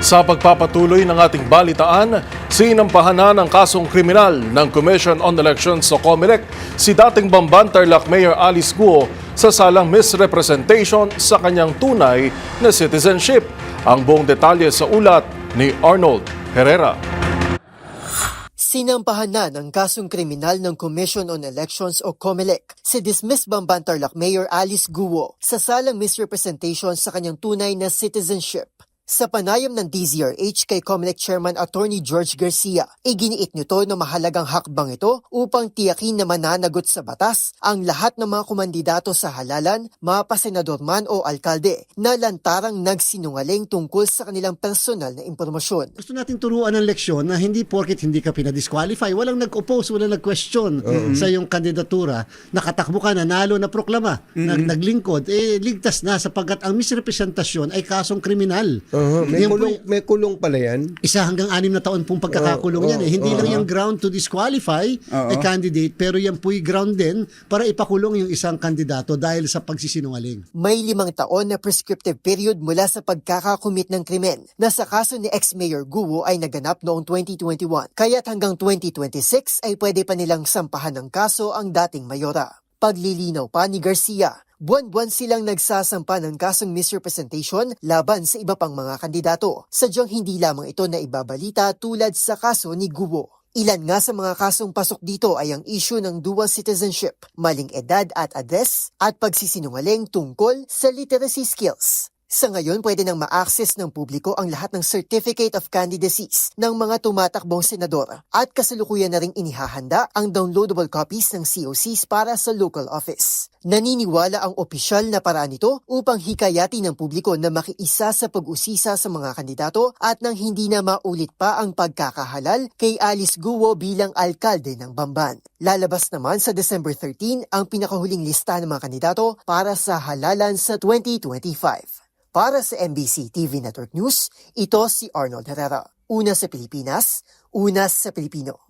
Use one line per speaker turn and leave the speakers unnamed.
Sa pagpapatuloy ng ating balitaan, sinampahan na ng kasong kriminal ng Commission on Elections o COMELEC si dating Bamban Tarlac Mayor Alice Guo sa salang misrepresentation sa kanyang tunay na citizenship. Ang buong detalye sa ulat ni Arnold Herrera.
Sinampahan na ng kasong kriminal ng Commission on Elections o COMELEC si dismissed Bamban Tarlac Mayor Alice Guo sa salang misrepresentation sa kanyang tunay na citizenship. Sa panayam ng DZRH kay COMELEC Chairman Attorney George Garcia, iginiit nito na mahalagang hakbang ito upang tiyakin na mananagot sa batas ang lahat ng mga kumandidato sa halalan, mapasenador man o alkalde, na lantarang nagsinungaling tungkol sa kanilang personal na impormasyon.
Gusto natin turuan ng leksyon na hindi porket hindi ka pinadisqualify, walang nag-oppose, walang nag-question sa iyong kandidatura, nakatakbo ka, nanalo na proklama, naglingkod, ligtas na sapagkat ang misrepresentasyon ay kasong kriminal.
May kulong pala yan.
1 hanggang 6 na taon pong pagkakakulong yan. Hindi lang yung ground to disqualify a candidate, pero yan po'y ground din para ipakulong yung isang kandidato dahil sa pagsisinungaling.
May 5 taon na prescriptive period mula sa pagkakakumit ng krimen na sa kaso ni ex-Mayor Guo ay naganap noong 2021. Kaya't hanggang 2026 ay pwede pa nilang sampahan ng kaso ang dating mayora. Paglilinaw pa ni Garcia, buwan-buwan silang nagsasampa ng kasong misrepresentation laban sa iba pang mga kandidato. Sadyang hindi lamang ito na ibabalita tulad sa kaso ni Guo. Ilan nga sa mga kasong pasok dito ay ang issue ng dual citizenship, maling edad at address, at pagsisinungaling tungkol sa literacy skills. Sa ngayon, pwede nang ma-access ng publiko ang lahat ng Certificate of Candidacies ng mga tumatakbong senador at kasalukuyan na ring inihahanda ang downloadable copies ng COCs para sa local office. Naniniwala ang opisyal na paraan nito upang hikayati ng publiko na makiisa sa pag-usisa sa mga kandidato at nang hindi na maulit pa ang pagkakahalal kay Alice Guo bilang alkalde ng Bamban. Lalabas naman sa December 13 ang pinakahuling lista ng mga kandidato para sa halalan sa 2025. Para sa MBC TV Network News, ito si Arnold Herrera. Una sa Pilipinas, una sa Pilipino.